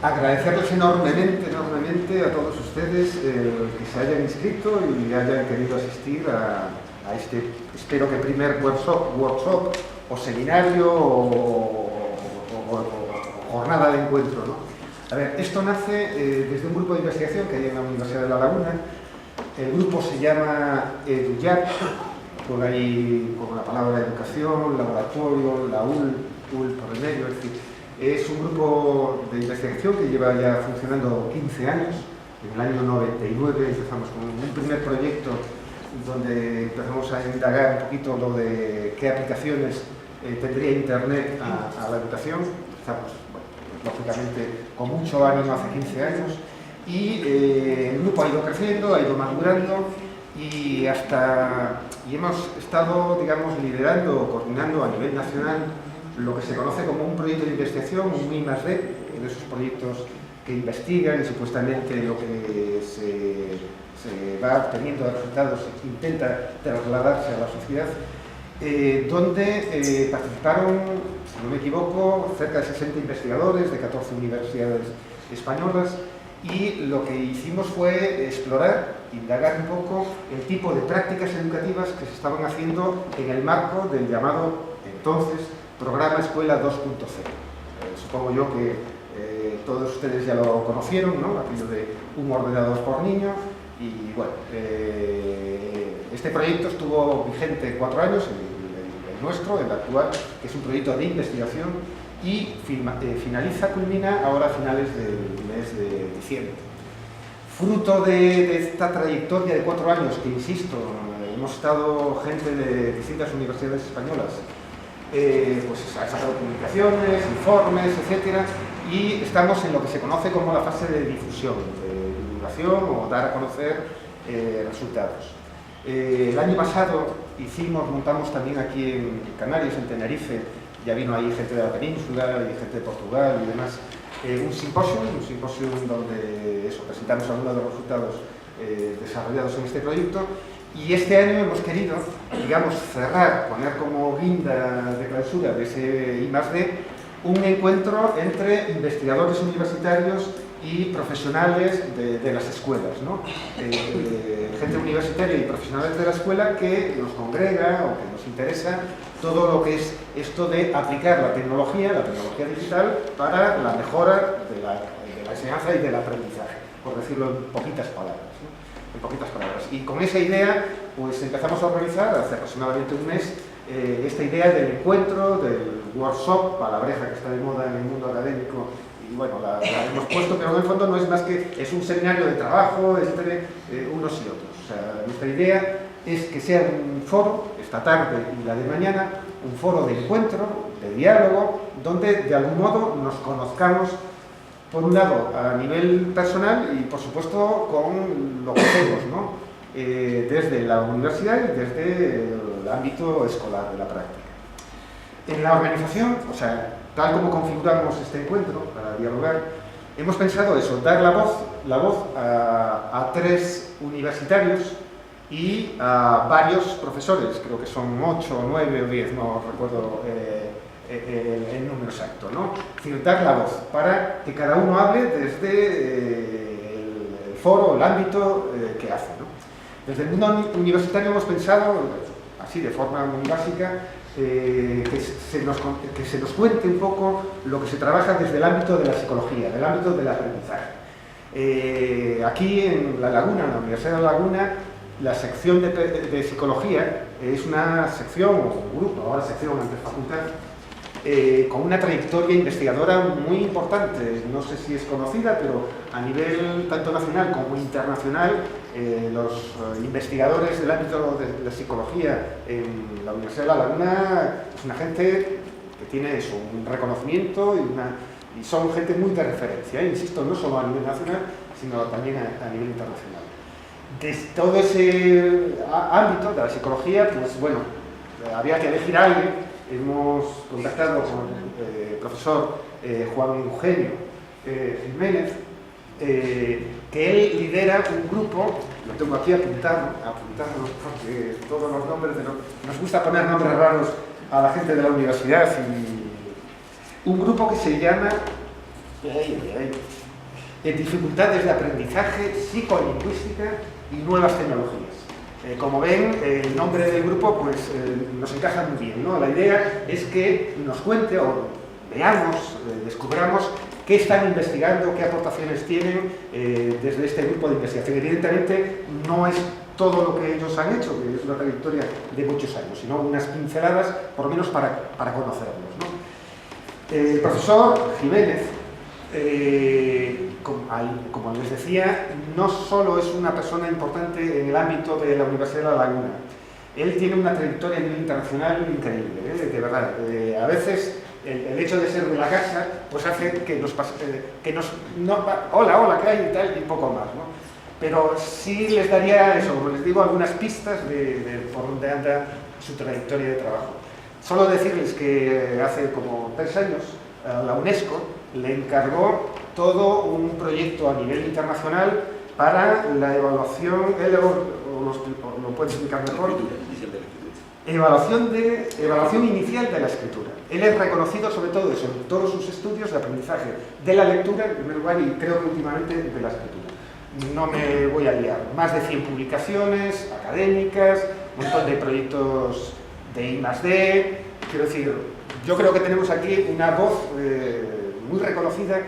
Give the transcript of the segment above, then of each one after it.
agradecerles enormemente a todos ustedes que se hayan inscrito y hayan querido asistir a este, espero que primer workshop o seminario o jornada de encuentro, ¿no? A ver, esto nace desde un grupo de investigación que hay en la Universidad de La Laguna. El grupo se llama EduYat, por ahí con la palabra educación, laboratorio, la UL por el medio, es decir, es un grupo de investigación que lleva ya funcionando 15 años. En el año 99 empezamos con un primer proyecto donde empezamos a indagar un poquito lo de qué aplicaciones tendría Internet a la educación. Empezamos, bueno, lógicamente, con mucho ánimo hace 15 años y el grupo ha ido creciendo, ha ido madurando y hemos estado, digamos, liderando o coordinando a nivel nacional lo que se conoce como un proyecto de investigación, un I+D, de esos proyectos que investigan y supuestamente lo que se va obteniendo de resultados intenta trasladarse a la sociedad, donde participaron, si no me equivoco, cerca de 60 investigadores de 14 universidades españolas, y lo que hicimos fue explorar, indagar un poco el tipo de prácticas educativas que se estaban haciendo en el marco del llamado entonces Programa Escuela 2.0. Supongo yo que todos ustedes ya lo conocieron, ¿no? Aquello de un ordenador por niño. Y bueno, este proyecto estuvo vigente 4 años, el nuestro, el actual, que es un proyecto de investigación y culmina ahora a finales del mes de diciembre. Fruto de esta trayectoria de 4 años, que insisto, hemos estado gente de distintas universidades españolas, pues ha sacado publicaciones, informes, etcétera, y estamos en lo que se conoce como la fase de difusión, de divulgación o dar a conocer resultados. El año pasado montamos también aquí en Canarias, en Tenerife, ya vino ahí gente de la península y gente de Portugal y demás, un simposio donde presentamos algunos de los resultados desarrollados en este proyecto. Y este año hemos querido, digamos, poner como guinda de clausura de ese I+D un encuentro entre investigadores universitarios y profesionales de las escuelas, ¿no? Gente universitaria y profesionales de la escuela que nos congrega o que nos interesa todo lo que es esto de aplicar la tecnología digital para la mejora de la enseñanza y del aprendizaje, por decirlo en poquitas palabras, ¿no? Y con esa idea, pues empezamos a organizar hace aproximadamente un mes esta idea del encuentro, del workshop, palabreja que está de moda en el mundo académico, y bueno, la hemos puesto, pero en el fondo no es más que es un seminario de trabajo entre unos y otros. O sea, nuestra idea es que sea un foro, esta tarde y la de mañana, un foro de encuentro, de diálogo, donde de algún modo nos conozcamos, por un lado, a nivel personal y, por supuesto, con lo que hacemos, ¿no? Desde la universidad y desde el ámbito escolar de la práctica. En la organización, o sea, tal como configuramos este encuentro para dialogar, hemos pensado eso, dar la voz a 3 universitarios y a varios profesores, creo que son 8, 9 o 10, no recuerdo el número exacto, ¿no? Es decir, dar la voz para que cada uno hable desde el foro, el ámbito que hace, ¿no? Desde el mundo universitario hemos pensado, así de forma muy básica, que se nos cuente un poco lo que se trabaja desde el ámbito de la psicología, del ámbito del aprendizaje. Aquí en La Laguna, en la Universidad de La Laguna, la sección de psicología es una sección, o un grupo, ahora sección ante facultad, con una trayectoria investigadora muy importante. No sé si es conocida, pero a nivel tanto nacional como internacional, los investigadores del ámbito de la psicología en la Universidad de La Laguna es una gente que tiene eso, un reconocimiento y son gente muy de referencia, insisto, no solo a nivel nacional, sino también a nivel internacional. De todo ese ámbito de la psicología, pues bueno, había que elegir a alguien. Hemos contactado con el profesor Juan Eugenio Jiménez, que él lidera un grupo, lo tengo aquí apuntado porque todos los nombres, nos gusta poner nombres raros a la gente de la universidad, y un grupo que se llama en dificultades de aprendizaje, psicolingüística y nuevas tecnologías. Como ven, el nombre del grupo pues, nos encaja muy bien, ¿no? La idea es que nos cuente o veamos, descubramos qué están investigando, qué aportaciones tienen desde este grupo de investigación. Evidentemente no es todo lo que ellos han hecho, que es una trayectoria de muchos años, sino unas pinceladas, por lo menos para conocerlos, ¿no? El profesor Jiménez, como les decía, no solo es una persona importante en el ámbito de la Universidad de La Laguna. Él tiene una trayectoria a nivel internacional increíble, de verdad. A veces el hecho de ser de la casa pues hace que hola, ¿qué hay? Y tal, y poco más, ¿no? Pero sí les daría eso, como les digo, algunas pistas de por dónde anda su trayectoria de trabajo. Solo decirles que hace como 3 años la UNESCO le encargó todo un proyecto a nivel internacional para la evaluación, lo puede explicar mejor, evaluación inicial de la escritura. Él es reconocido sobre todo eso, en todos sus estudios de aprendizaje de la lectura, en primer lugar, y creo que últimamente de la escritura. No me voy a liar, más de 100 publicaciones académicas, un montón de proyectos de I+D, quiero decir, yo creo que tenemos aquí una voz muy reconocida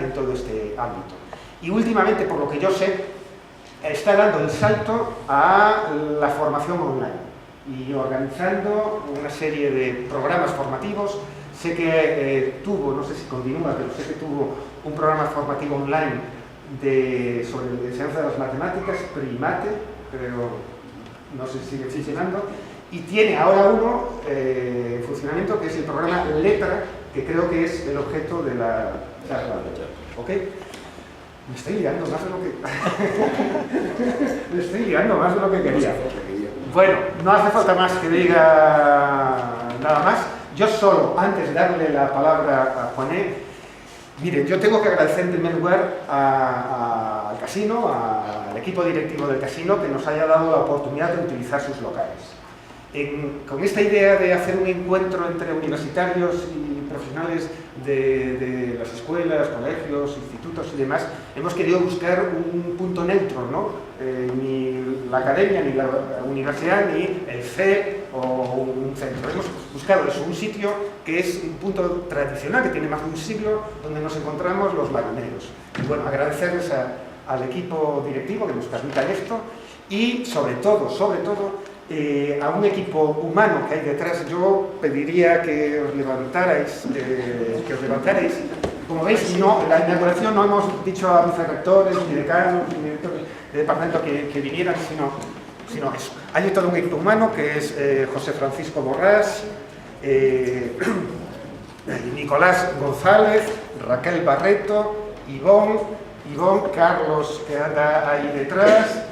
en todo este ámbito. Y últimamente, por lo que yo sé, está dando el salto a la formación online y organizando una serie de programas formativos. Sé que tuvo, no sé si continúa, pero sé que tuvo un programa formativo online sobre la enseñanza de las matemáticas, Primate, pero no sé si sigue funcionando. Y tiene ahora uno en funcionamiento, que es el programa Letra, que creo que es el objeto de la charla. ¿Ok? Me estoy liando más de lo que quería. Bueno, no hace falta más que diga nada más. Yo solo, antes de darle la palabra a Juané, miren, yo tengo que agradecer en primer lugar al casino, al equipo directivo del casino, que nos haya dado la oportunidad de utilizar sus locales. Con esta idea de hacer un encuentro entre universitarios y profesionales de las escuelas, colegios, institutos y demás, hemos querido buscar un punto neutro, ¿no? Ni la academia, ni la universidad, ni el CEP o un centro. Hemos buscado eso, un sitio que es un punto tradicional, que tiene más de un siglo, donde nos encontramos los laguneros. Y bueno, agradecerles al equipo directivo que nos permitan esto y sobre todo, a un equipo humano que hay detrás. Yo pediría que os levantarais, Como veis, no, la inauguración no hemos dicho a vicerrectores, ni decanos, ni directores de departamento que vinieran, sino eso. Hay todo un equipo humano que es José Francisco Borrás, Nicolás González, Raquel Barreto, Ivonne, Carlos, que anda ahí detrás,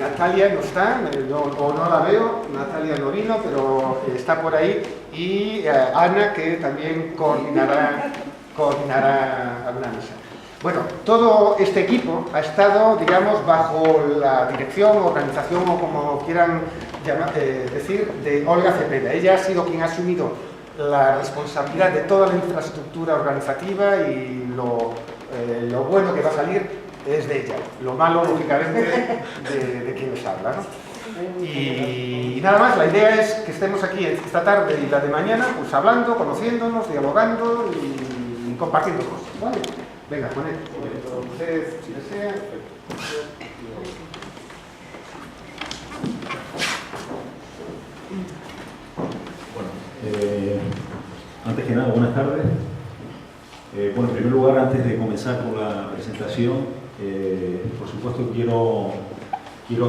Natalia no está, o no la veo, Natalia no vino, pero está por ahí, y Ana, que también coordinará alguna mesa. Bueno, todo este equipo ha estado, digamos, bajo la dirección, organización o como quieran decir, de Olga Cepeda. Ella ha sido quien ha asumido la responsabilidad de toda la infraestructura organizativa y lo bueno que va a salir es de ella, lo malo, lógicamente, de quien les habla, ¿no? Y nada más, la idea es que estemos aquí esta tarde y la de mañana, pues hablando, conociéndonos, dialogando y compartiendo cosas, ¿vale? Venga, poned, usted, si desea. Bueno, antes que nada, buenas tardes. Bueno, en primer lugar, antes de comenzar con la presentación, por supuesto quiero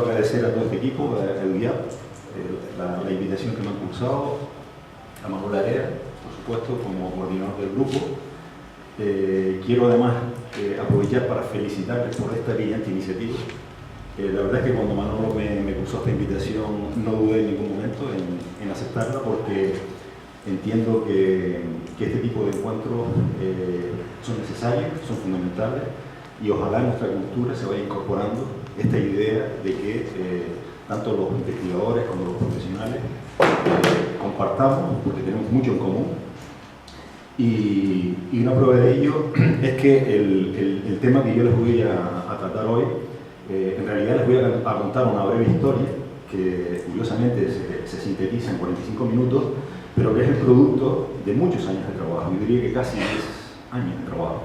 agradecer a todo este equipo, al GIAP, la invitación que me han cursado, a Manuel Area, por supuesto, como coordinador del grupo. Quiero además aprovechar para felicitarles por esta brillante iniciativa. La verdad es que cuando Manolo me cursó esta invitación no dudé en ningún momento en aceptarla, porque entiendo que este tipo de encuentros son necesarios, son fundamentales, y ojalá en nuestra cultura se vaya incorporando esta idea de que tanto los investigadores como los profesionales compartamos, porque tenemos mucho en común, Y una prueba de ello es que el tema que yo les voy a tratar hoy, en realidad les voy a contar una breve historia que curiosamente se sintetiza en 45 minutos, pero que es el producto de muchos años de trabajo, yo diría que casi 10 años de trabajo,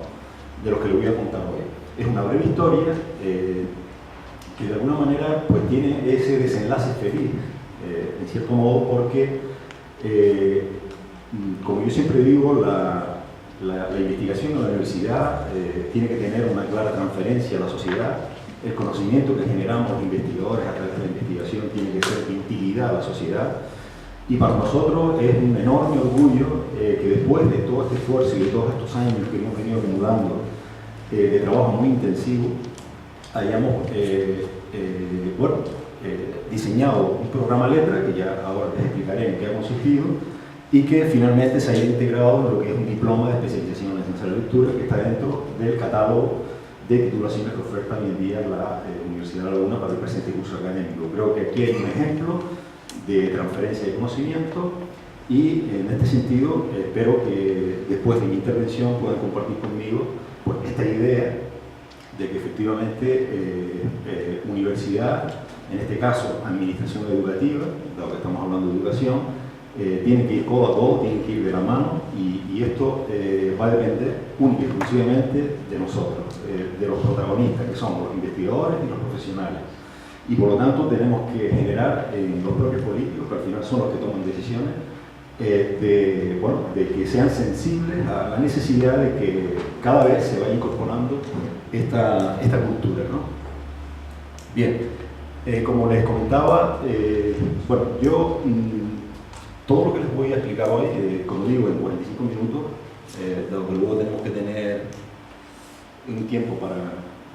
de los que les voy a contar hoy. Es una breve historia que de alguna manera pues, tiene ese desenlace feliz, en cierto modo, porque como yo siempre digo, la investigación en la universidad tiene que tener una clara transferencia a la sociedad. El conocimiento que generamos los investigadores a través de la investigación tiene que ser de utilidad a la sociedad. Y para nosotros es un enorme orgullo que después de todo este esfuerzo y de todos estos años que hemos venido acumulando de trabajo muy intensivo, hayamos diseñado un programa letra, que ya ahora les explicaré en qué ha consistido, y que finalmente se haya integrado en lo que es un diploma de especialización en ciencia de la lectura que está dentro del catálogo de titulaciones que oferta hoy en día la Universidad de La Laguna para el presente curso académico. Creo que aquí hay un ejemplo de transferencia de conocimiento y en este sentido espero que después de mi intervención puedan compartir conmigo pues, esta idea de que efectivamente universidad, en este caso administración educativa, dado que estamos hablando de educación, tienen que ir codo a codo, tienen que ir de la mano y esto va a depender única y exclusivamente de nosotros, de los protagonistas que somos los investigadores y los profesionales. Y por lo tanto tenemos que generar en los propios políticos, que al final son los que toman decisiones, de que sean sensibles a la necesidad de que cada vez se vaya incorporando esta cultura, ¿no? Bien, como les comentaba, yo todo lo que les voy a explicar hoy, como digo, en 45 minutos, dado que luego tenemos que tener un tiempo para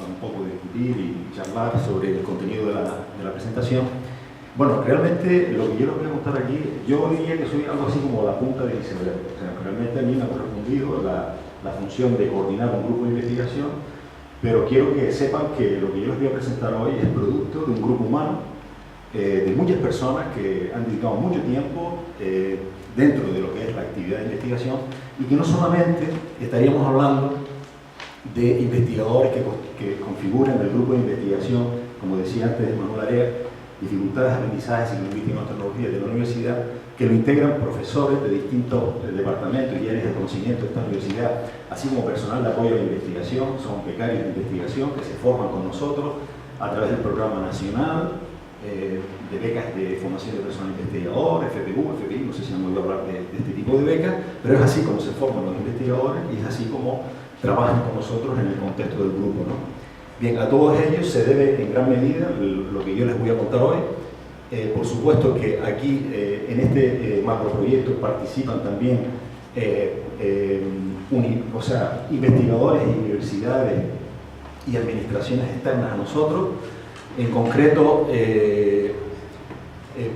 un poco discutir y charlar sobre el contenido de la presentación. Bueno, realmente lo que yo les voy a contar aquí, yo diría que soy algo así como la punta del iceberg. O sea, realmente a mí me ha correspondido la función de coordinar un grupo de investigación, pero quiero que sepan que lo que yo les voy a presentar hoy es producto de un grupo humano, de muchas personas que han dedicado mucho tiempo dentro de lo que es la actividad de investigación y que no solamente estaríamos hablando de investigadores que configuran el grupo de investigación, como decía antes Manuel Area, dificultades de aprendizaje y lingüística y tecnología de la universidad, que lo integran profesores de distintos departamentos y áreas de conocimiento de esta universidad, así como personal de apoyo a la investigación, son becarios de investigación que se forman con nosotros a través del programa nacional de becas de formación de personal investigador, FPU, FPI, no sé si han oído hablar de este tipo de becas, pero es así como se forman los investigadores y es así como trabajan con nosotros en el contexto del grupo, ¿no? Bien, a todos ellos se debe en gran medida lo que yo les voy a contar hoy. Por supuesto que aquí en este macroproyecto participan también investigadores y universidades y administraciones externas a nosotros. En concreto,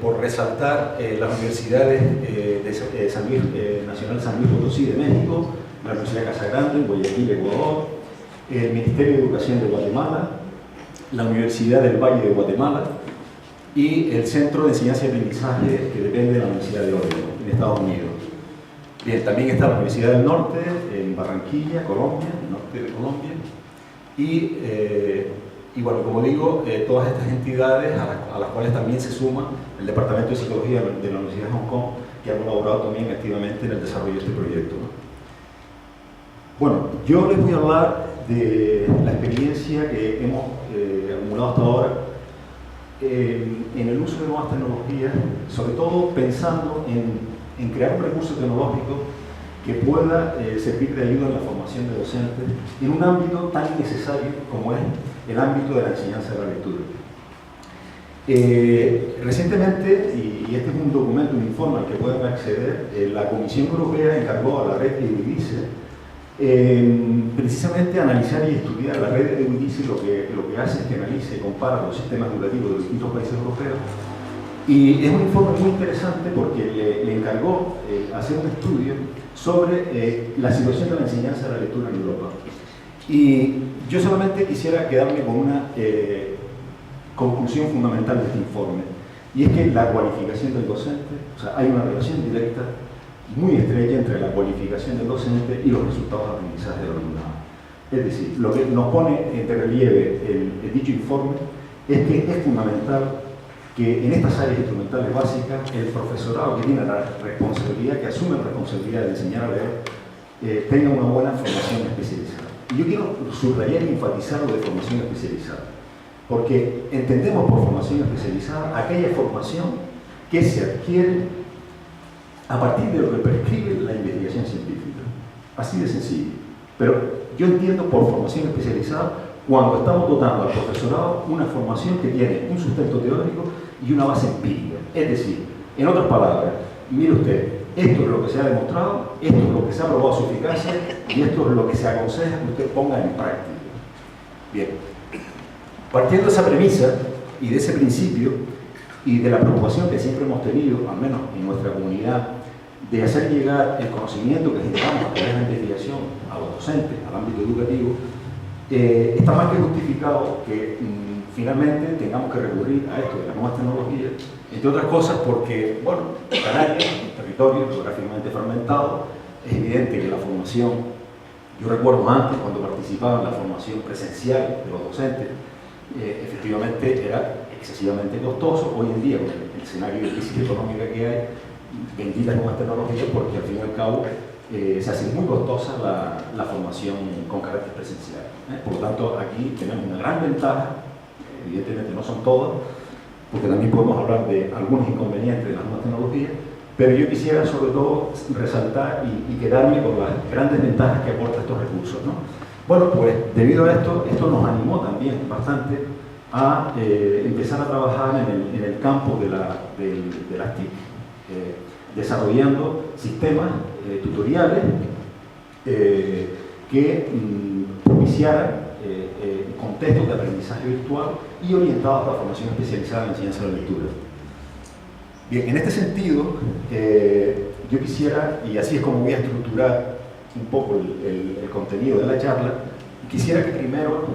por resaltar las universidades de Nacional San Luis Potosí de México, la Universidad de Casa Grande, en Guayaquil, Ecuador, el Ministerio de Educación de Guatemala, la Universidad del Valle de Guatemala y el Centro de Enseñanza y Aprendizaje que depende de la Universidad de Oregon, en Estados Unidos. Bien, también está la Universidad del Norte, en Barranquilla, Colombia, el norte de Colombia, y bueno, como digo, todas estas entidades a las cuales también se suma el Departamento de Psicología de la Universidad de Hong Kong, que han colaborado también activamente en el desarrollo de este proyecto, ¿no? Bueno, yo les voy a hablar de la experiencia que hemos acumulado hasta ahora en el uso de nuevas tecnologías, sobre todo pensando en crear un recurso tecnológico que pueda servir de ayuda en la formación de docentes en un ámbito tan necesario como es el ámbito de la enseñanza de la lectura. Recientemente, y este es un documento, un informe al que pueden acceder, la Comisión Europea encargó a la red Eurydice precisamente analizar y estudiar. La red Eurydice lo que hace es que analice y compara los sistemas educativos de los distintos países europeos, y es un informe muy interesante porque le encargó hacer un estudio sobre la situación de la enseñanza de la lectura en Europa. Y yo solamente quisiera quedarme con una conclusión fundamental de este informe, y es que la cualificación del docente, o sea, hay una relación directa muy estrecha entre la cualificación del docente y los resultados de aprendizaje del alumnado. Es decir, lo que nos pone de relieve el dicho informe es que es fundamental que en estas áreas instrumentales básicas el profesorado que tiene la responsabilidad, que asume la responsabilidad de enseñar a leer, tenga una buena formación especializada. Y yo quiero subrayar y enfatizar lo de formación especializada, porque entendemos por formación especializada aquella formación que se adquiere a partir de lo que prescribe la investigación científica. Así de sencillo. Pero yo entiendo por formación especializada cuando estamos dotando al profesorado una formación que tiene un sustento teórico y una base empírica. Es decir, en otras palabras, mire usted, esto es lo que se ha demostrado, esto es lo que se ha probado su eficacia y esto es lo que se aconseja que usted ponga en práctica. Bien, partiendo de esa premisa y de ese principio y de la preocupación que siempre hemos tenido, al menos en nuestra comunidad, de hacer llegar el conocimiento que generamos a través de la investigación a los docentes, al ámbito educativo, está más que justificado que finalmente tengamos que recurrir a esto de las nuevas tecnologías, entre otras cosas porque, bueno, Canarias, un territorio geográficamente fragmentado, es evidente que la formación, yo recuerdo antes cuando participaba en la formación presencial de los docentes, efectivamente era excesivamente costoso. Hoy en día, con el escenario de crisis económica que hay, benditas nuevas tecnologías, porque al fin y al cabo se hace muy costosa la formación con carácter presencial. Por lo tanto, aquí tenemos una gran ventaja, evidentemente no son todas, porque también podemos hablar de algunos inconvenientes de las nuevas tecnologías, pero yo quisiera sobre todo resaltar y quedarme con las grandes ventajas que aportan estos recursos, ¿no? Bueno, pues debido a esto nos animó también bastante a empezar a trabajar en el campo de las TIC, desarrollando sistemas tutoriales que propiciaran contextos de aprendizaje virtual y orientados a la formación especializada en enseñanza de la lectura. Bien, en este sentido, yo quisiera, y así es como voy a estructurar un poco el contenido de la charla, quisiera que primero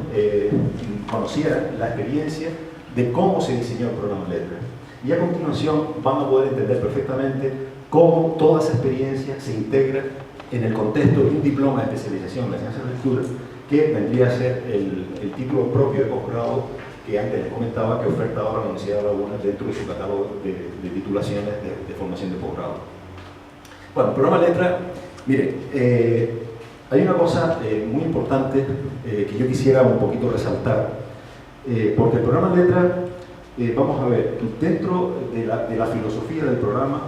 conocieran la experiencia de cómo se diseñó el programa Letras. Y a continuación van a poder entender perfectamente cómo toda esa experiencia se integra en el contexto de un diploma de especialización en la enseñanza de lectura, que vendría a ser el título propio de posgrado que antes les comentaba que oferta ahora la Universidad de La Laguna dentro de su catálogo de titulaciones de formación de posgrado. Bueno, el programa Letras, mire, hay una cosa muy importante que yo quisiera un poquito resaltar, porque el programa Letras, vamos a ver, dentro de la filosofía del programa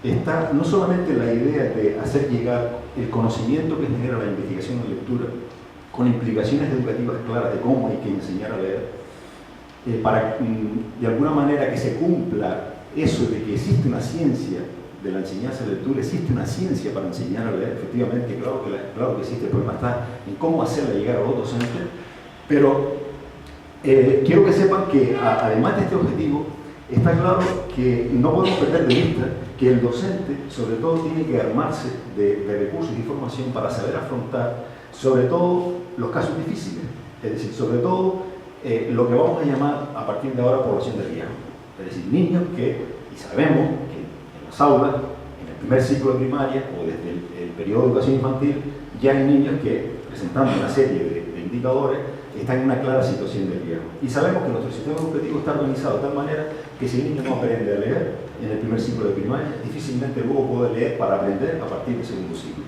está no solamente la idea de hacer llegar el conocimiento que genera la investigación en lectura con implicaciones educativas claras de cómo hay que enseñar a leer, para de alguna manera que se cumpla eso de que existe una ciencia de la enseñanza de lectura, existe una ciencia para enseñar a leer, efectivamente, claro que existe, el problema está en cómo hacerla llegar a los docentes, pero quiero que sepan que además de este objetivo, está claro que no podemos perder de vista que el docente sobre todo tiene que armarse de recursos y información para saber afrontar sobre todo los casos difíciles, es decir, sobre todo lo que vamos a llamar a partir de ahora población de riesgo, es decir, niños que, y sabemos que en las aulas, en el primer ciclo de primaria o desde el periodo de educación infantil, ya hay niños que presentando una serie de indicadores están en una clara situación de riesgo. Y sabemos que nuestro sistema educativo está organizado de tal manera que si el niño no aprende a leer en el primer ciclo de primaria, difícilmente luego puede leer para aprender a partir del segundo ciclo.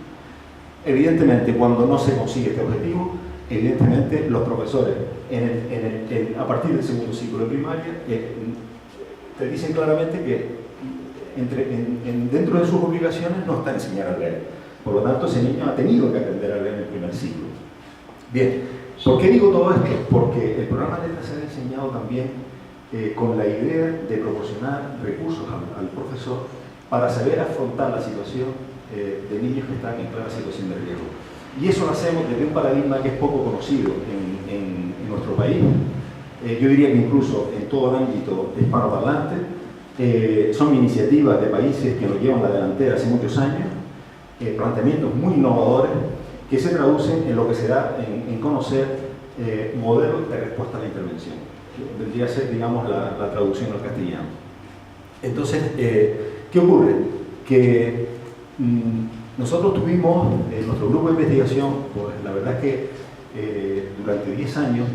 Evidentemente, cuando no se consigue este objetivo, evidentemente los profesores a partir del segundo ciclo de primaria te dicen claramente que dentro de sus obligaciones no está enseñar a leer. Por lo tanto, ese niño ha tenido que aprender a leer en el primer ciclo. Bien, ¿por qué digo todo esto? Porque el programa Letras se ha diseñado también con la idea de proporcionar recursos al profesor para saber afrontar la situación de niños que están en clara situación de riesgo. Y eso lo hacemos desde un paradigma que es poco conocido en nuestro país. Yo diría que incluso en todo el ámbito hispanoparlante, son iniciativas de países que nos llevan la delantera hace muchos años, planteamientos muy innovadores que se traducen en lo que se da en conocer modelos de respuesta a la intervención. Vendría a ser, digamos, la traducción al castellano. Entonces, ¿qué ocurre? Que Nosotros tuvimos, nuestro grupo de investigación, pues la verdad es que durante 10 años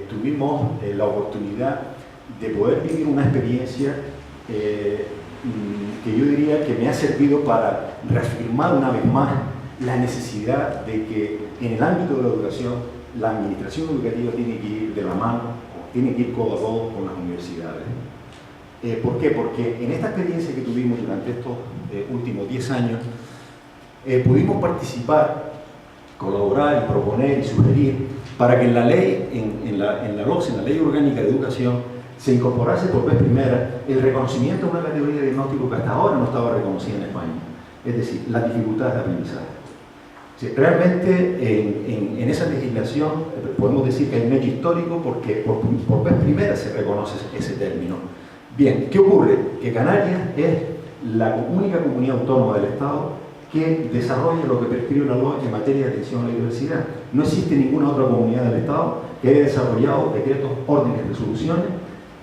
tuvimos la oportunidad de poder vivir una experiencia que yo diría que me ha servido para reafirmar una vez más la necesidad de que en el ámbito de la educación, la administración educativa tiene que ir de la mano, tiene que ir codo a codo con las universidades. ¿Por qué? Porque en esta experiencia que tuvimos durante estos últimos 10 años, pudimos participar, colaborar y proponer y sugerir para que en la ley, en la LOCSE, en la Ley Orgánica de Educación, se incorporase por vez primera el reconocimiento de una categoría de diagnóstico que hasta ahora no estaba reconocida en España, es decir, las dificultades de aprendizaje. Sí, realmente en esa legislación podemos decir que hay un hecho histórico porque por vez primera se reconoce ese término. Bien, ¿qué ocurre? Que Canarias es la única comunidad autónoma del Estado que desarrolla lo que prescribe la LOE en materia de atención a la diversidad. No existe ninguna otra comunidad del Estado que haya desarrollado decretos, órdenes, resoluciones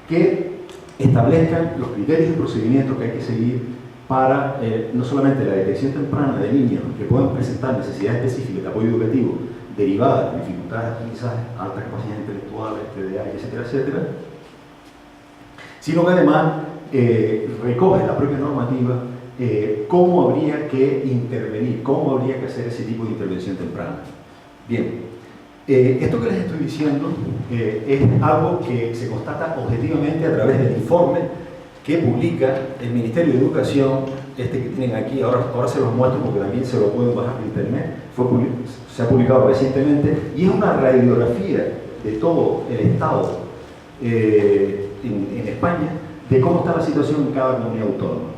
que establezcan los criterios y procedimientos que hay que seguir para no solamente la detección temprana de niños que puedan presentar necesidades específicas de apoyo educativo derivadas de dificultades de aprendizaje, altas capacidades intelectuales, TDA, etcétera, etcétera, sino que además recoge la propia normativa cómo habría que intervenir, cómo habría que hacer ese tipo de intervención temprana. Bien, esto que les estoy diciendo es algo que se constata objetivamente a través del informe que publica el Ministerio de Educación, este que tienen aquí, ahora se los muestro porque también se lo pueden bajar por internet, se ha publicado recientemente, y es una radiografía de todo el Estado en España, de cómo está la situación en cada comunidad autónoma.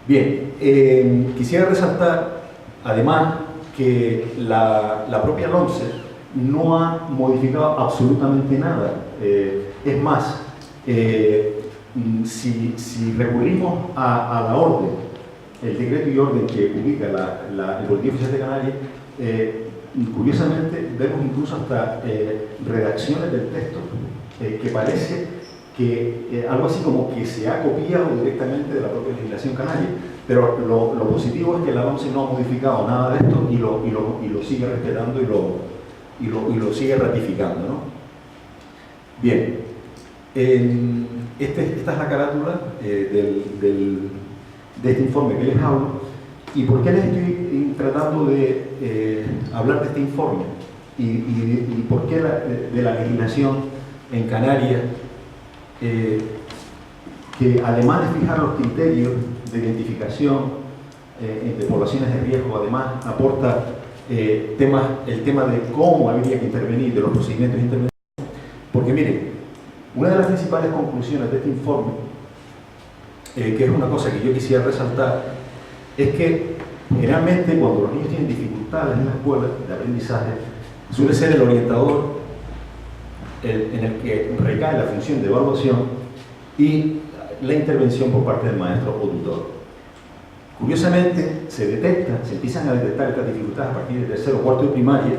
Bien, quisiera resaltar, además, que la propia LOMCE no ha modificado absolutamente nada. Es más, si recurrimos a la orden, el decreto y orden que publica el Boletín Oficial de Canarias, curiosamente vemos incluso hasta redacciones del texto que parece que algo así como que se ha copiado directamente de la propia legislación canaria, pero lo positivo es que la OMS no ha modificado nada de esto y lo sigue respetando y lo sigue ratificando, ¿no? Bien, esta es la carátula de este informe que les hablo. ¿Y por qué les estoy tratando de hablar de este informe? ¿Y por qué de la legislación en Canarias? Que además de fijar los criterios de identificación de poblaciones de riesgo, además aporta el tema de cómo habría que intervenir, de los procedimientos de intervención. Porque miren, una de las principales conclusiones de este informe, que es una cosa que yo quisiera resaltar, es que generalmente cuando los niños tienen dificultades en la escuela de aprendizaje, suele ser el orientador en el que recae la función de evaluación y la intervención por parte del maestro o tutor. Curiosamente, se empiezan a detectar estas dificultades a partir del tercero o cuarto de primaria.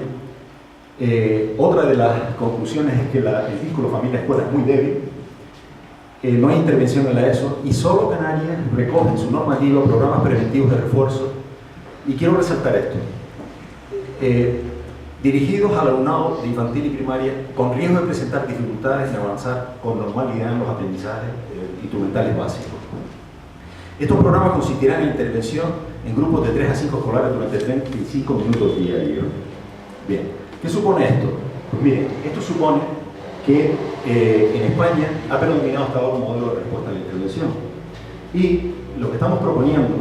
Otra de las conclusiones es que el vínculo familia-escuela es muy débil, no hay intervención en la ESO y solo Canarias recoge en su normativa programas preventivos de refuerzo. Y quiero resaltar esto. Dirigidos al alumnado de infantil y primaria con riesgo de presentar dificultades en avanzar con normalidad en los aprendizajes instrumentales básicos. Estos programas consistirán en intervención en grupos de 3 a 5 escolares durante 35 minutos diarios. Bien, ¿qué supone esto? Pues miren, esto supone que en España ha predominado hasta ahora un modelo de respuesta a la intervención. Y lo que estamos proponiendo,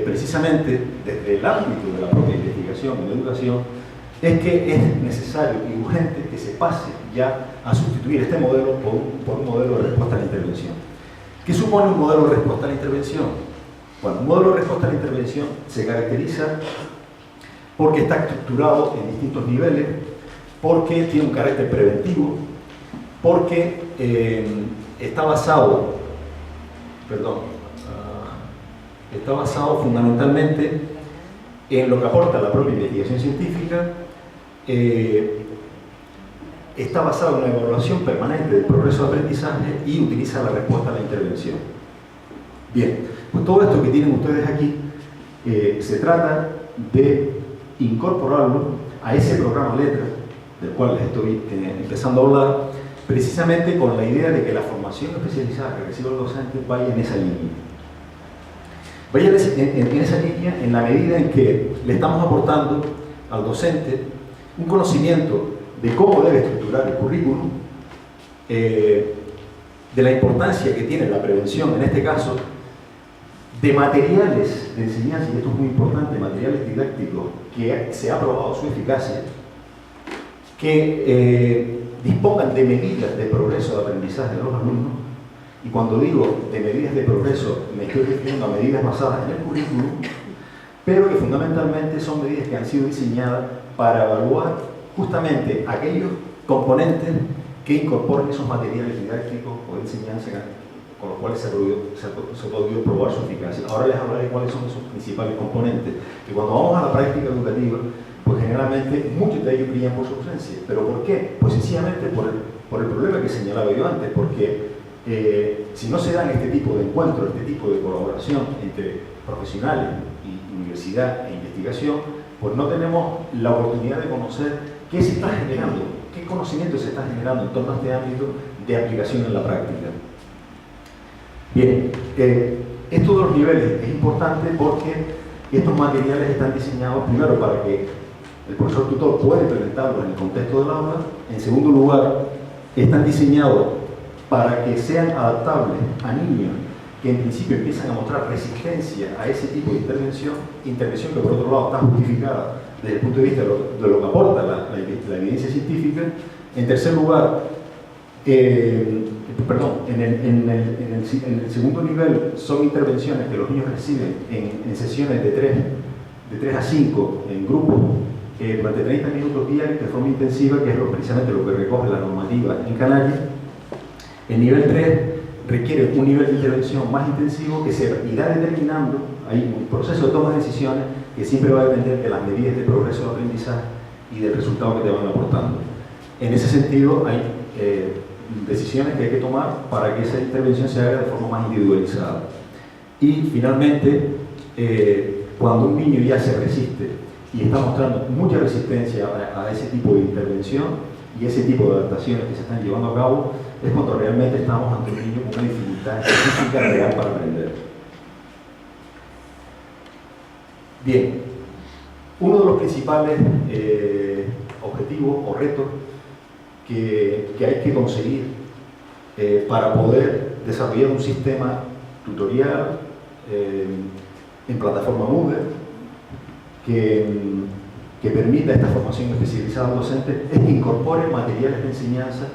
precisamente desde el ámbito de la propia investigación en educación, es que es necesario y urgente que se pase ya a sustituir este modelo por un modelo de respuesta a la intervención. ¿Qué supone un modelo de respuesta a la intervención? Bueno, un modelo de respuesta a la intervención se caracteriza porque está estructurado en distintos niveles, porque tiene un carácter preventivo, porque está basado fundamentalmente en lo que aporta la propia investigación científica, está basado en una evaluación permanente del progreso de aprendizaje y utiliza la respuesta a la intervención. Bien, pues todo esto que tienen ustedes aquí se trata de incorporarlo a ese programa Letra, del cual les estoy empezando a hablar, precisamente con la idea de que la formación especializada que recibe el docente vaya en esa línea. Vaya en esa línea en la medida en que le estamos aportando al docente un conocimiento de cómo debe estructurar el currículum, de la importancia que tiene la prevención, en este caso, de materiales de enseñanza, y esto es muy importante, materiales didácticos que se ha probado su eficacia, que dispongan de medidas de progreso de aprendizaje de los alumnos, y cuando digo de medidas de progreso me estoy refiriendo a medidas basadas en el currículum, pero que fundamentalmente son medidas que han sido diseñadas para evaluar justamente aquellos componentes que incorporan esos materiales didácticos o de enseñanza con los cuales se ha podido probar su eficacia. Ahora les hablaré de cuáles son esos principales componentes, que cuando vamos a la práctica educativa, pues generalmente muchos de ellos brillan por su ausencia. ¿Pero por qué? Pues sencillamente por el problema que señalaba yo antes, porque si no se dan este tipo de encuentros, este tipo de colaboración entre profesionales y universidad e investigación, pues no tenemos la oportunidad de conocer qué se está generando, qué conocimiento se está generando en torno a este ámbito de aplicación en la práctica. Bien, esto de los niveles es importante porque estos materiales están diseñados primero para que el profesor tutor pueda implementarlos en el contexto del aula. En segundo lugar, están diseñados para que sean adaptables a niños que en principio empiezan a mostrar resistencia a ese tipo de intervención que por otro lado está justificada desde el punto de vista de lo que aporta la evidencia científica. En tercer lugar, en el segundo nivel son intervenciones que los niños reciben en sesiones de 3 a 5 en grupos durante 30 minutos diarios de forma intensiva, que es precisamente lo que recoge la normativa en Canarias. El nivel 3 requiere un nivel de intervención más intensivo que se irá determinando. Hay un proceso de toma de decisiones que siempre va a depender de las medidas de progreso de aprendizaje y del resultado que te van aportando. En ese sentido, hay decisiones que hay que tomar para que esa intervención se haga de forma más individualizada. Y finalmente, cuando un niño ya se resiste y está mostrando mucha resistencia a ese tipo de intervención y ese tipo de adaptaciones que se están llevando a cabo, es cuando realmente estamos ante un niño con una dificultad específica real para aprender. Bien, uno de los principales objetivos o retos que hay que conseguir para poder desarrollar un sistema tutorial en plataforma Moodle que permita esta formación especializada al docente es que incorpore materiales de enseñanza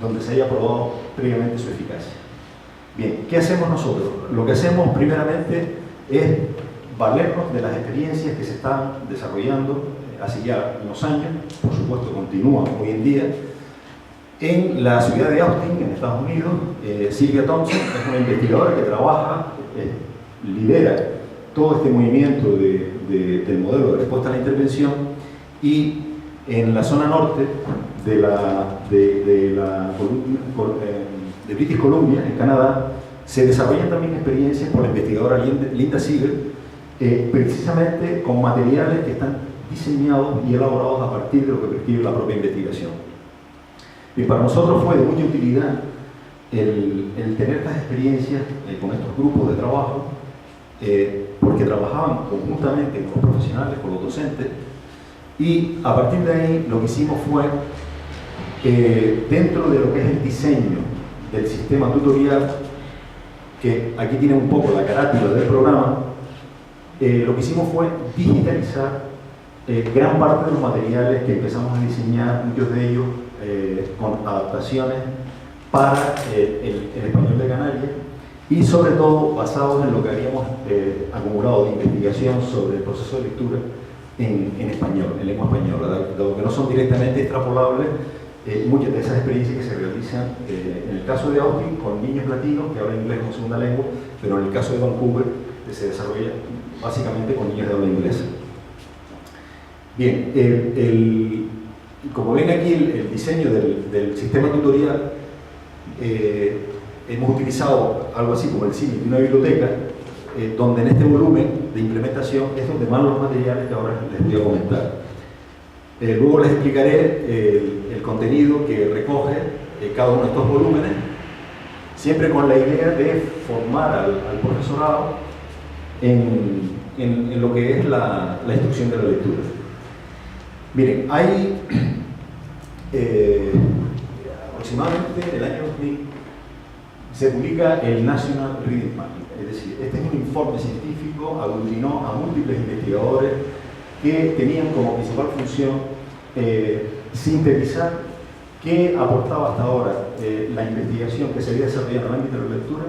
donde se haya probado previamente su eficacia. Bien, ¿qué hacemos nosotros? Lo que hacemos primeramente es valernos de las experiencias que se están desarrollando hace ya unos años, por supuesto continúan hoy en día, en la ciudad de Austin, en Estados Unidos. Sylvia Thompson es una investigadora que trabaja, lidera todo este movimiento del modelo de respuesta a la intervención, y en la zona norte de British Columbia, en Canadá, se desarrollan también experiencias por la investigadora Linda Siegel, precisamente con materiales que están diseñados y elaborados a partir de lo que prescribe la propia investigación. Y para nosotros fue de mucha utilidad el tener estas experiencias con estos grupos de trabajo, porque trabajaban conjuntamente con los profesionales, con los docentes, y a partir de ahí lo que hicimos fue, dentro de lo que es el diseño del sistema tutorial, que aquí tiene un poco la carátula del programa, lo que hicimos fue digitalizar gran parte de los materiales que empezamos a diseñar, muchos de ellos con adaptaciones para el español de Canarias, y sobre todo basados en lo que habíamos acumulado de investigación sobre el proceso de lectura en español, en lengua española, dado que no son directamente extrapolables muchas de esas experiencias que se realizan en el caso de Austin con niños latinos que hablan inglés como segunda lengua, pero en el caso de Vancouver se desarrolla básicamente con niños de habla inglesa. Bien, como ven aquí el diseño del sistema tutorial hemos utilizado algo así como el símil de una biblioteca, donde en este volumen de implementación es donde van los materiales que ahora les voy a comentar. Luego les explicaré el contenido que recoge cada uno de estos volúmenes, siempre con la idea de formar al profesorado en lo que es la instrucción de la lectura. Miren, hay aproximadamente en el año 2000 se publica el National Reading Manual, es decir, este es un informe científico, aglutinó a múltiples investigadores que tenían como principal función sintetizar qué aportaba hasta ahora la investigación que se había desarrollado en el ámbito de la lectura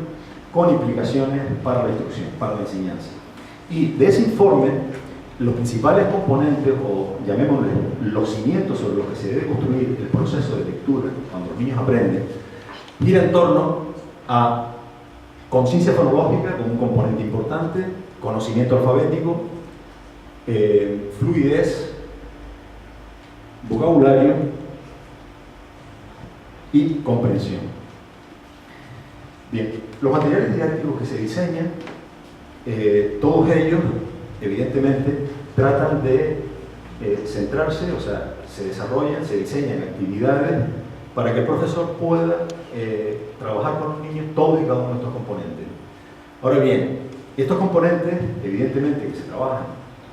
con implicaciones para la instrucción, para la enseñanza. Y de ese informe, los principales componentes, o llamémosle los cimientos sobre los que se debe construir el proceso de lectura cuando los niños aprenden, gira en torno a conciencia fonológica como un componente importante, conocimiento alfabético, fluidez, vocabulario y comprensión. Bien, los materiales didácticos que se diseñan, todos ellos, evidentemente, tratan de centrarse, o sea, se desarrollan, se diseñan actividades para que el profesor pueda trabajar con los niños todos y cada uno de estos componentes. Ahora bien, estos componentes, evidentemente, que se trabajan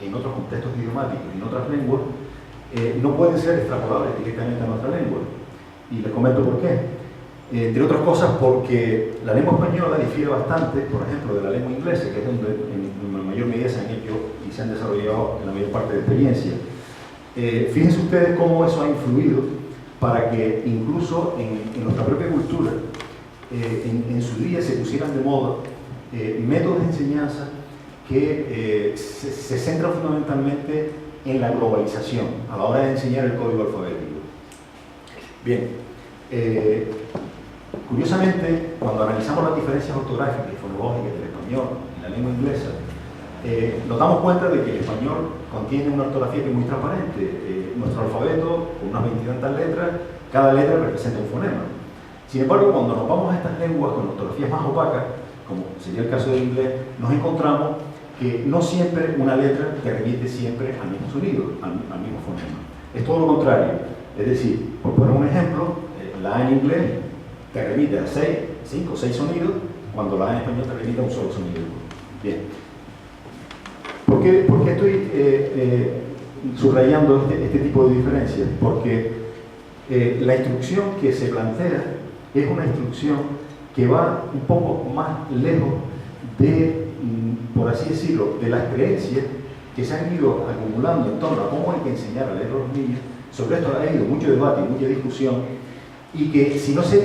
en otros contextos idiomáticos y en otras lenguas, no pueden ser extrapolables directamente a nuestra lengua. Y les comento por qué. Entre otras cosas porque la lengua española difiere bastante, por ejemplo, de la lengua inglesa, que es donde en mayor medida se han hecho y se han desarrollado en la mayor parte de experiencia. Fíjense ustedes cómo eso ha influido para que incluso en nuestra propia cultura, en su día se pusieran de moda métodos de enseñanza que se centran fundamentalmente en la globalización a la hora de enseñar el código alfabético. Bien, curiosamente, cuando analizamos las diferencias ortográficas y fonológicas del español y la lengua inglesa, nos damos cuenta de que el español contiene una ortografía que es muy transparente. Nuestro alfabeto, con unas 20 y tantas letras, cada letra representa un fonema. Sin embargo, cuando nos vamos a estas lenguas con ortografías más opacas, como sería el caso del inglés, nos encontramos que no siempre una letra te remite siempre al mismo sonido, al mismo fonema. Es todo lo contrario. Es decir, por poner un ejemplo, la A en inglés te remite a 5 o 6 sonidos, cuando la A en español te remite a un solo sonido. Bien. ¿Por qué estoy subrayando este tipo de diferencias? Porque la instrucción que se plantea es una instrucción que va un poco más lejos de, por así decirlo, de las creencias que se han ido acumulando en torno a cómo hay que enseñar a leer a los niños. Sobre esto ha habido mucho debate y mucha discusión, y que si no se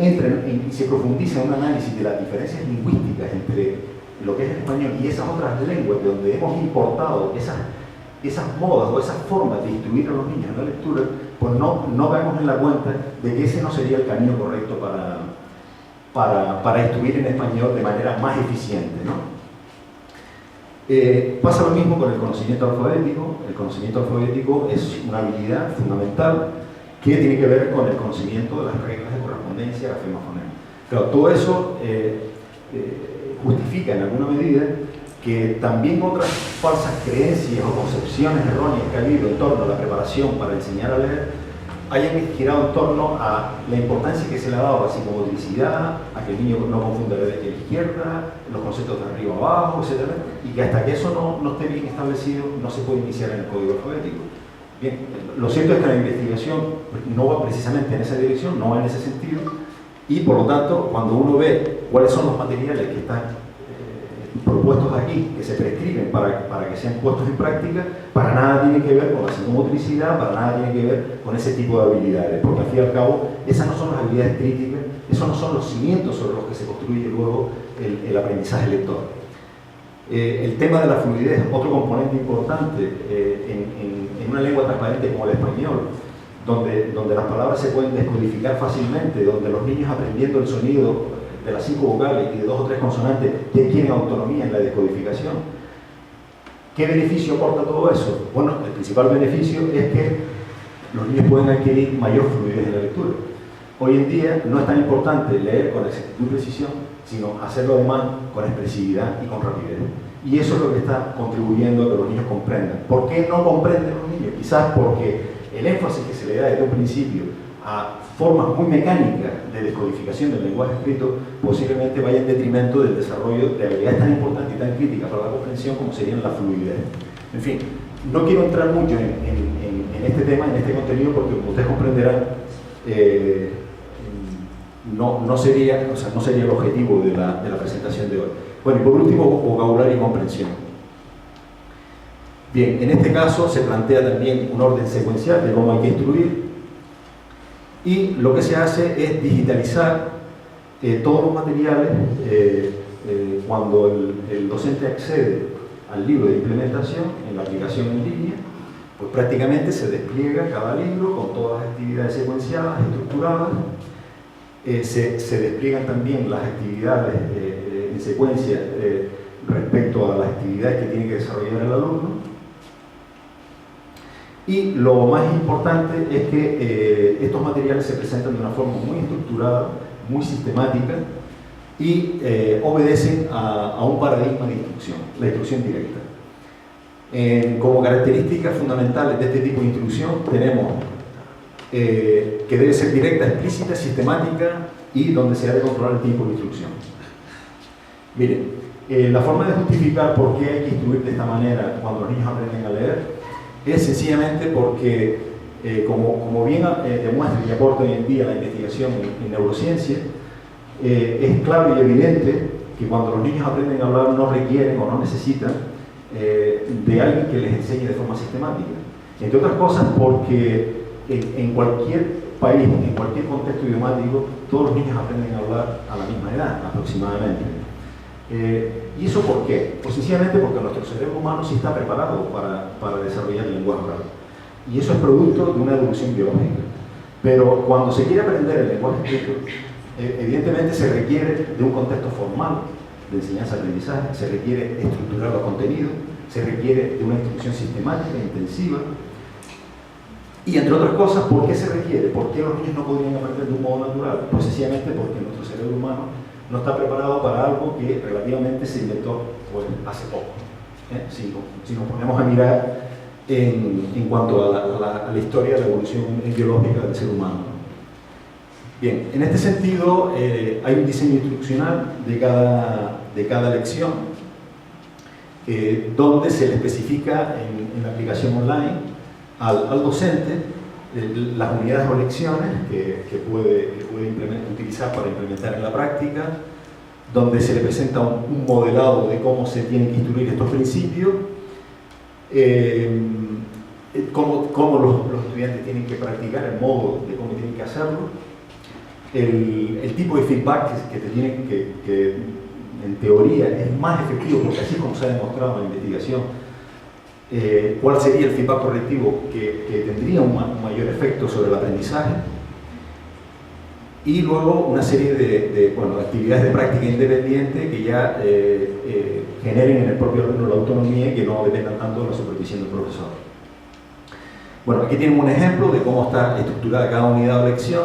entra y se profundiza en un análisis de las diferencias lingüísticas entre lo que es el español y esas otras lenguas donde hemos importado esas modas o esas formas de instruir a los niños en la lectura, pues no caemos en la cuenta de que ese no sería el camino correcto para instruir en español de manera más eficiente, ¿no? Pasa lo mismo con el conocimiento alfabético. El conocimiento alfabético es una habilidad fundamental que tiene que ver con el conocimiento de las reglas de correspondencia, grafema, fonema. Claro, todo eso justifica en alguna medida que también otras falsas creencias o concepciones erróneas que ha habido en torno a la preparación para enseñar a leer hayan girado en torno a la importancia que se le ha dado a la psicomotricidad, a que el niño no confunda la derecha y la izquierda, los conceptos de arriba abajo, etc. Y que hasta que eso no esté bien establecido, no se puede iniciar en el código alfabético. Bien, lo cierto es que la investigación no va precisamente en esa dirección, no va en ese sentido, y por lo tanto, cuando uno ve cuáles son los materiales que están propuestos aquí, que se prescriben para que sean puestos en práctica, para nada tienen que ver con la psicomotricidad, para nada tienen que ver con ese tipo de habilidades, porque al fin y al cabo, esas no son las habilidades críticas, esos no son los cimientos sobre los que se construye luego el aprendizaje lector. El tema de la fluidez, otro componente importante en una lengua transparente como el español, donde las palabras se pueden descodificar fácilmente, donde los niños aprendiendo el sonido de las 5 vocales y de 2 o 3 consonantes que tienen autonomía en la descodificación. ¿Qué beneficio aporta todo eso? Bueno, el principal beneficio es que los niños pueden adquirir mayor fluidez en la lectura. Hoy en día no es tan importante leer con exactitud y precisión, sino hacerlo además con expresividad y con rapidez. Y eso es lo que está contribuyendo a que los niños comprendan. ¿Por qué no comprenden los niños? Quizás porque el énfasis que se le da desde un principio a formas muy mecánicas de descodificación del lenguaje escrito posiblemente vaya en detrimento del desarrollo de habilidades tan importantes y tan críticas para la comprensión como serían la fluidez. En fin, no quiero entrar mucho en este tema, en este contenido, porque como ustedes comprenderán, no sería el objetivo de la presentación de hoy. Bueno, y por último, vocabulario y comprensión. Bien, en este caso se plantea también un orden secuencial de cómo hay que instruir, y lo que se hace es digitalizar todos los materiales. Cuando el docente accede al libro de implementación en la aplicación en línea, pues prácticamente se despliega cada libro con todas las actividades secuenciadas, estructuradas. Se despliegan también las actividades en secuencia respecto a las actividades que tiene que desarrollar el alumno. Y lo más importante es que estos materiales se presentan de una forma muy estructurada, muy sistemática, y obedecen a un paradigma de instrucción, la instrucción directa. Como características fundamentales de este tipo de instrucción tenemos que debe ser directa, explícita, sistemática, y donde se ha de controlar el tiempo de instrucción. Miren, la forma de justificar por qué hay que instruir de esta manera cuando los niños aprenden a leer es sencillamente porque, como bien demuestra y aporta hoy en día la investigación en neurociencia, es claro y evidente que cuando los niños aprenden a hablar no requieren o no necesitan de alguien que les enseñe de forma sistemática. Entre otras cosas porque en cualquier país, en cualquier contexto idiomático, todos los niños aprenden a hablar a la misma edad, aproximadamente. ¿Y eso por qué? Pues sencillamente porque nuestro cerebro humano sí está preparado para desarrollar el lenguaje oral. Y eso es producto de una evolución biológica. Pero cuando se quiere aprender el lenguaje escrito, evidentemente se requiere de un contexto formal de enseñanza-aprendizaje, se requiere estructurar los contenidos, se requiere de una instrucción sistemática, intensiva. Y entre otras cosas, ¿por qué se requiere? ¿Por qué los niños no podrían aprender de un modo natural? Pues sencillamente porque nuestro cerebro humano no está preparado para algo que relativamente se inventó pues, hace poco. Si nos ponemos a mirar en cuanto a la historia de la evolución biológica del ser humano. Bien, en este sentido hay un diseño instruccional de cada lección donde se le especifica en la aplicación online al docente las unidades o lecciones que puede utilizar para implementar en la práctica, donde se le presenta un modelado de cómo se tienen que instruir estos principios, cómo los estudiantes tienen que practicar, el modo de cómo tienen que hacerlo, el tipo de feedback que en teoría es más efectivo, porque así como se ha demostrado en la investigación, cuál sería el feedback correctivo que tendría un mayor efecto sobre el aprendizaje, y luego una serie de actividades de práctica independiente que ya generen en el propio alumno la autonomía y que no dependan tanto de la supervisión del profesor. Bueno, aquí tienen un ejemplo de cómo está estructurada cada unidad o lección.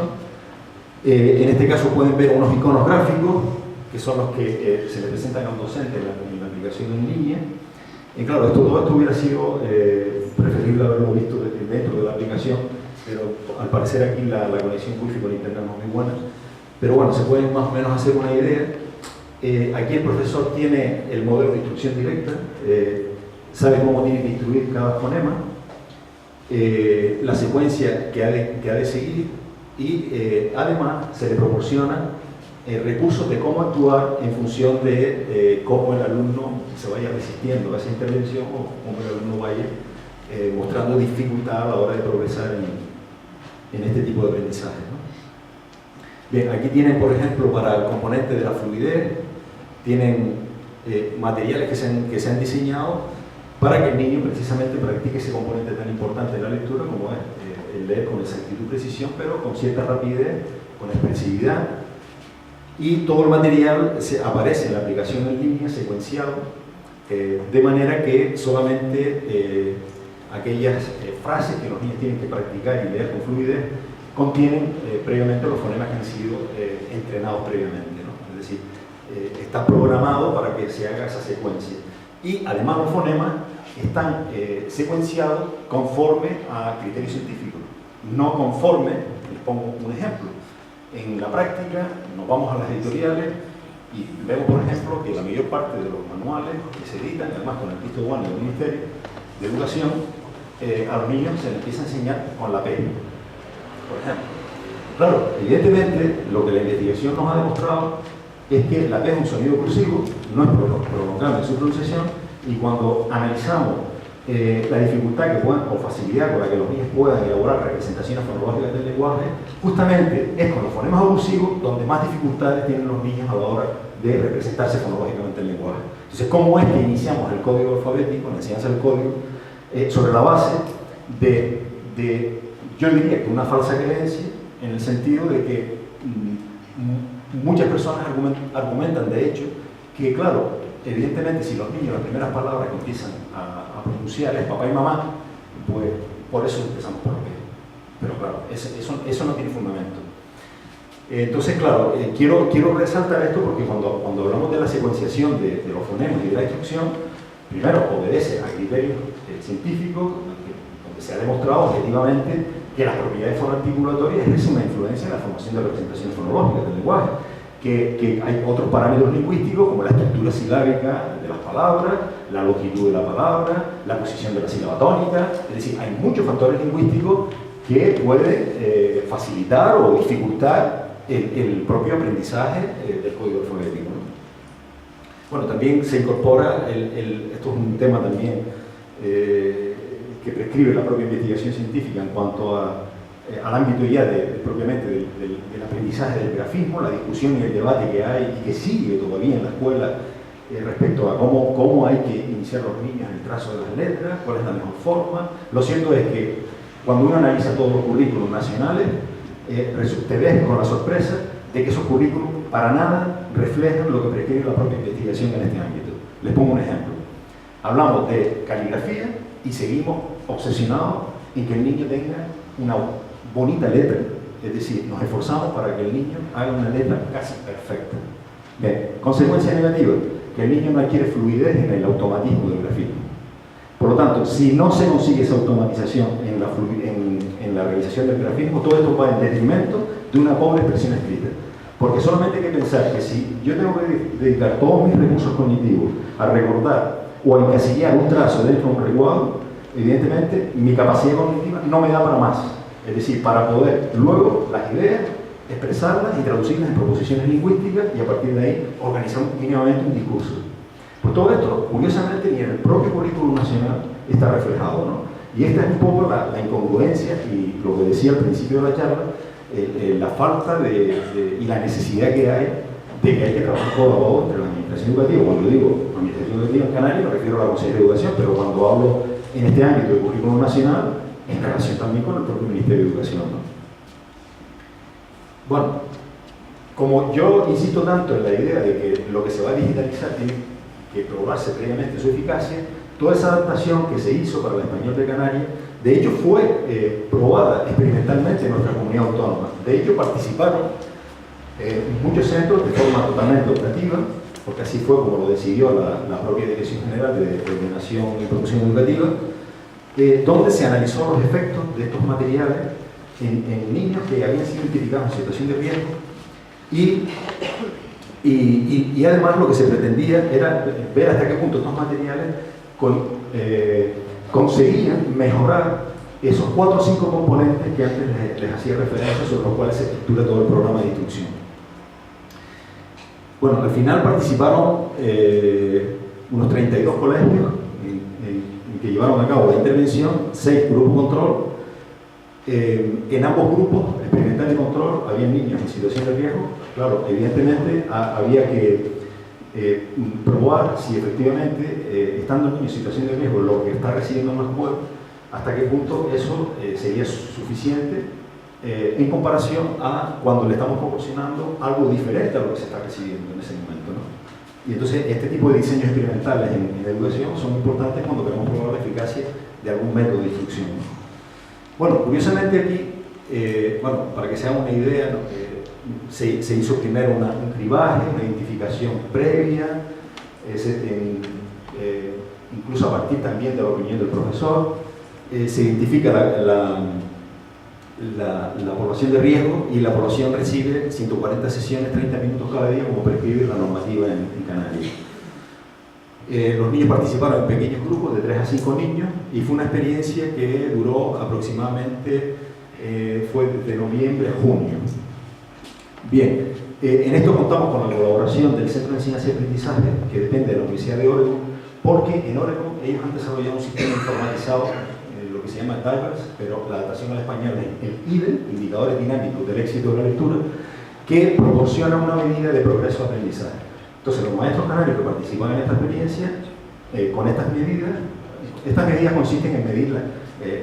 En este caso pueden ver unos iconos gráficos que son los que se le presentan a un docente en la aplicación en línea. Y claro, todo esto hubiera sido preferible haberlo visto dentro de la aplicación, pero al parecer aquí la conexión wifi con internet no es muy buena. Pero bueno, se pueden más o menos hacer una idea. Aquí el profesor tiene el modelo de instrucción directa, sabe cómo tiene que instruir cada fonema, la secuencia que ha de seguir, y además se le proporciona recursos de cómo actuar en función de cómo el alumno se vaya resistiendo a esa intervención o cómo el alumno vaya mostrando dificultad a la hora de progresar en este tipo de aprendizaje, ¿no? Bien, aquí tienen, por ejemplo, para el componente de la fluidez, tienen materiales que se han diseñado para que el niño precisamente practique ese componente tan importante de la lectura como es el leer con exactitud y precisión, pero con cierta rapidez, con expresividad. Y todo el material aparece en la aplicación en línea, secuenciado, de manera que solamente aquellas frases que los niños tienen que practicar y leer con fluidez contienen previamente los fonemas que han sido entrenados previamente, ¿no? Es decir, está programado para que se haga esa secuencia. Y además los fonemas están secuenciados conforme a criterios científicos, no conforme, les pongo un ejemplo. En la práctica nos vamos a las editoriales y vemos, por ejemplo, que la mayor parte de los manuales que se editan, además con el visto bueno del Ministerio de Educación, a los niños se les empieza a enseñar con la P, por ejemplo. Claro, evidentemente, lo que la investigación nos ha demostrado es que la P es un sonido oclusivo, no es prolongable en su pronunciación, y cuando analizamos la dificultad que puedan, o facilidad con la que los niños puedan elaborar representaciones fonológicas del lenguaje, justamente es con los fonemas oclusivos donde más dificultades tienen los niños a la hora de representarse fonológicamente el lenguaje. Entonces, ¿cómo es que iniciamos el código alfabético, la enseñanza del código, sobre la base de, yo diría que una falsa creencia, en el sentido de que muchas personas argumentan, de hecho, que claro, evidentemente si los niños las primeras palabras que empiezan a pronunciar es papá y mamá, pues por eso empezamos por lo que. Pero claro, eso no tiene fundamento. Entonces, claro, quiero resaltar esto porque cuando hablamos de la secuenciación de los fonemas y de la instrucción, primero obedece a criterios científicos donde se ha demostrado objetivamente que las propiedades fonoarticulatorias ejercen una influencia en la formación de representaciones fonológicas del lenguaje, que hay otros parámetros lingüísticos como la estructura silábica de las palabras, la longitud de la palabra, la posición de la sílaba tónica, es decir, hay muchos factores lingüísticos que pueden facilitar o dificultar el propio aprendizaje del código alfabético, ¿no? Bueno, también se incorpora, esto es un tema también que prescribe la propia investigación científica en cuanto al ámbito ya propiamente del aprendizaje del grafismo, la discusión y el debate que hay y que sigue todavía en la escuela respecto a cómo hay que iniciar los niños en el trazo de las letras, cuál es la mejor forma. Lo cierto es que cuando uno analiza todos los currículos nacionales, te ves con la sorpresa de que esos currículos para nada reflejan lo que prescribe la propia investigación en este ámbito. Les pongo un ejemplo. Hablamos de caligrafía y seguimos obsesionados en que el niño tenga una bonita letra, es decir, nos esforzamos para que el niño haga una letra casi perfecta. Bien, consecuencia negativa, que el niño no adquiere fluidez en el automatismo del grafismo. Por lo tanto, si no se consigue esa automatización en la realización del grafismo, todo esto va en detrimento de una pobre expresión escrita. Porque solamente hay que pensar que si yo tengo que dedicar todos mis recursos cognitivos a recordar o a encasillar un trazo dentro de un recuadro, evidentemente mi capacidad cognitiva no me da para más. Es decir, para poder luego las ideas expresarlas y traducirlas en proposiciones lingüísticas y a partir de ahí organizar mínimamente un discurso. Por todo esto, curiosamente, ni en el propio currículum nacional está reflejado, ¿no? Y esta es un poco la incongruencia y lo que decía al principio de la charla, la falta y la necesidad que hay de que hay que trabajar codo a codo entre la administración educativa. Cuando digo administración educativa en Canarias me refiero a la Consejería de Educación, pero cuando hablo en este ámbito de currículum nacional, en relación también con el propio Ministerio de Educación, ¿no? Bueno, como yo insisto tanto en la idea de que lo que se va a digitalizar tiene que probarse previamente su eficacia, toda esa adaptación que se hizo para el español de Canarias, de hecho fue probada experimentalmente en nuestra comunidad autónoma. De hecho participaron muchos centros de forma totalmente optativa, porque así fue como lo decidió la propia Dirección General de Ordenación y Promoción Educativa, donde se analizó los efectos de estos materiales en niños que habían sido identificados en situación de riesgo y además lo que se pretendía era ver hasta qué punto estos materiales conseguían mejorar esos 4 o 5 componentes que antes les hacía referencia, sobre los cuales se estructura todo el programa de instrucción. Bueno, al final participaron unos 32 colegios que llevaron a cabo la intervención, 6 grupos control. En ambos grupos, experimental y control, había niños en situación de riesgo. Claro, evidentemente había que probar si efectivamente, estando el niño en situación de riesgo, lo que está recibiendo en la escuela, hasta qué punto eso sería suficiente en comparación a cuando le estamos proporcionando algo diferente a lo que se está recibiendo en ese momento, ¿no? Y entonces este tipo de diseños experimentales en educación son importantes cuando queremos probar la eficacia de algún método de instrucción, ¿no? Bueno, curiosamente aquí Bueno, para que se hagan una idea, ¿no? Se hizo primero un cribaje, una identificación previa, incluso a partir también de la opinión del profesor, se identifica la población de riesgo y la población recibe 140 sesiones, 30 minutos cada día, como prescribe la normativa en Canarias. Los niños participaron en pequeños grupos de 3 a 5 niños y fue una experiencia que duró aproximadamente, fue de noviembre a junio. Bien, en esto contamos con la colaboración del Centro de Enseñanza y Aprendizaje, que depende de la Universidad de Oregon, porque en Oregon ellos han desarrollado un sistema informatizado, lo que se llama DIVERS, pero la adaptación al español es el IDE, Indicadores Dinámicos del Éxito de la Lectura, que proporciona una medida de progreso de aprendizaje. Entonces, los maestros canarios que participan en esta experiencia, con estas medidas consisten en medir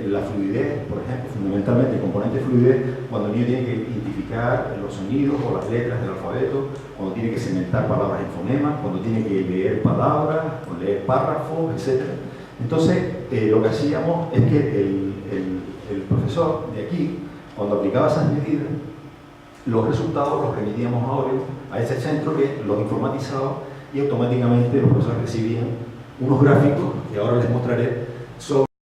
la fluidez, por ejemplo, fundamentalmente el componente de fluidez, cuando el niño tiene que identificar los sonidos o las letras del alfabeto, cuando tiene que segmentar palabras en fonemas, cuando tiene que leer palabras, o leer párrafos, etc. Entonces, lo que hacíamos es que el profesor de aquí, cuando aplicaba esas medidas, los resultados los remitíamos a Oregon, a ese centro que los informatizaba, y automáticamente los profesores recibían unos gráficos que ahora les mostraré sobre